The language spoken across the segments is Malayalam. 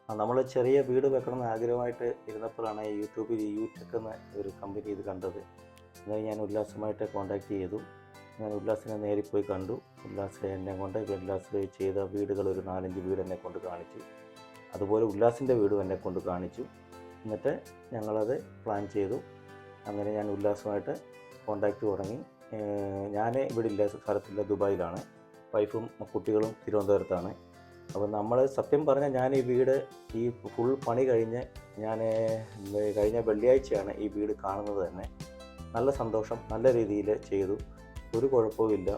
നമ്മൾ ചെറിയ വീട് വെക്കണമെന്ന് ആഗ്രഹമായിട്ട് ഇരുന്നപ്പോഴാണ് യൂട്യൂബിൽ യൂടെക് എന്ന ഒരു കമ്പനി ഇത് കണ്ടത്. അങ്ങനെ ഞാൻ ഉല്ലാസുമായിട്ട് കോൺടാക്ട് ചെയ്തു. ഞാൻ ഉല്ലാസിനെ നേരിൽ പോയി കണ്ടു. ഉല്ലാസ് ഉല്ലാസ് ചെയ്ത വീടുകൾ ഒരു 4-5 വീട് എന്നെ കൊണ്ട് കാണിച്ചു. അതുപോലെ ഉല്ലാസിൻ്റെ വീടും എന്നെ കൊണ്ട് കാണിച്ചു. എന്നിട്ട് ഞങ്ങളത് പ്ലാൻ ചെയ്തു. അങ്ങനെ ഞാൻ ഉല്ലാസുമായിട്ട് കോൺടാക്റ്റ് തുടങ്ങി. ഞാൻ ഇവിടെ ഇല്ല, സ്ഥലത്തില്ല, ദുബായിലാണ്. വൈഫും കുട്ടികളും തിരുവനന്തപുരത്താണ്. അപ്പോൾ നമ്മൾ സത്യം പറഞ്ഞാൽ ഞാൻ ഈ വീട് ഈ ഫുൾ പണി കഴിഞ്ഞ് ഞാൻ കഴിഞ്ഞ വെള്ളിയാഴ്ചയാണ് ഈ വീട് കാണുന്നത് തന്നെ. നല്ല സന്തോഷം, നല്ല രീതിയിൽ ചെയ്തു, ഒരു കുഴപ്പവുമില്ല,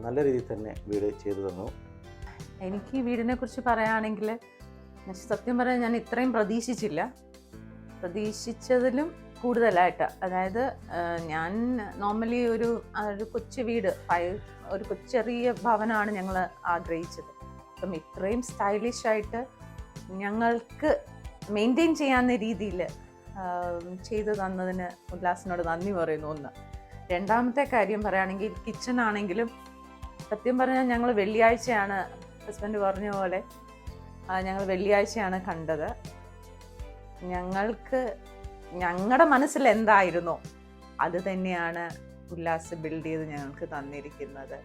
നല്ല രീതിയിൽ തന്നെ വീട് ചെയ്തു തന്നു. എനിക്ക് ഈ വീടിനെ കുറിച്ച് പറയുകയാണെങ്കിൽ സത്യം പറഞ്ഞാൽ ഞാൻ ഇത്രയും പ്രതീക്ഷിച്ചതിലും കൂടുതലായിട്ട്, അതായത് ഞാൻ നോർമലി ഒരു കൊച്ചു വീട്, ഒരു ചെറിയ ഭവനമാണ് ഞങ്ങൾ ആഗ്രഹിച്ചത്. അപ്പം ഇത്രയും സ്റ്റൈലിഷ് ആയിട്ട് ഞങ്ങൾക്ക് മെയിൻറ്റെയിൻ ചെയ്യാവുന്ന രീതിയിൽ ചെയ്തു തന്നതിന് ഉല്ലാസിനോട് നന്ദി പറയുന്നു. ഒന്ന്. രണ്ടാമത്തെ കാര്യം പറയുകയാണെങ്കിൽ കിച്ചൺ ആണെങ്കിലും സത്യം പറഞ്ഞാൽ ഞങ്ങൾ വെള്ളിയാഴ്ചയാണ്, ഹസ്ബൻഡ് പറഞ്ഞ പോലെ ഞങ്ങൾ വെള്ളിയാഴ്ചയാണ് കണ്ടത്. ഞങ്ങളുടെ മനസ്സിൽ എന്തായിരുന്നോ അത് തന്നെയാണ് ഉല്ലാസ് ബിൽഡ് ചെയ്ത് ഞങ്ങൾക്ക് തന്നിരിക്കുന്നത്.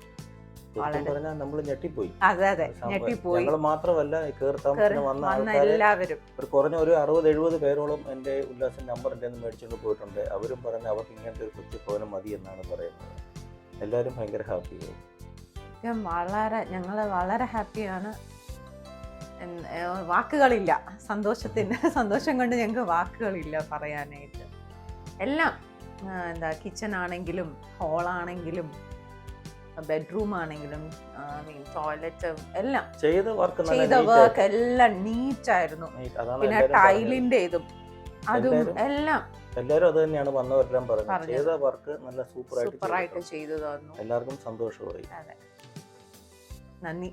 നമ്മൾ ഞെട്ടിപ്പോയി. അതെ, ഞെട്ടിപ്പോയി. ഞങ്ങൾ മാത്രമല്ല, വന്ന എല്ലാവരും കുറഞ്ഞ ഒരു 60-70 പേരോളം എൻ്റെ ഉല്ലാസിന്റെ നമ്പർ എൻ്റെ മേടിച്ചുകൊണ്ട് പോയിട്ടുണ്ട്. അവരും പറഞ്ഞ് അവർക്ക് ഇങ്ങനത്തെ ഒരു കൊച്ചു ഭവനം മതി എന്നാണ് പറയുന്നത്. എല്ലാവരും ഭയങ്കര ഹാപ്പിയായി. ഞങ്ങൾ വളരെ ഹാപ്പിയാണ്. വാക്കുകളില്ല, സന്തോഷം കൊണ്ട് ഞങ്ങൾക്ക് വാക്കുകളില്ല പറയാനായിട്ട്. എല്ലാം കിച്ചൺ ആണെങ്കിലും ഹോളാണെങ്കിലും ബെഡ്റൂം ആണെങ്കിലും ടോയ്ലറ്റ് എല്ലാം ചെയ്ത വർക്ക് എല്ലാം നീറ്റായിരുന്നു. പിന്നെ ടൈലിന്റെ ഇതും അതും എല്ലാം എല്ലാവരും അത് തന്നെയാണ് വന്നവരെല്ലാം പറഞ്ഞത്. ചെയ്ത വർക്ക് നല്ല സൂപ്പറായിട്ട് ചെയ്തു തന്നു. എല്ലാവർക്കും സന്തോഷമായി. അതെ, നന്ദി.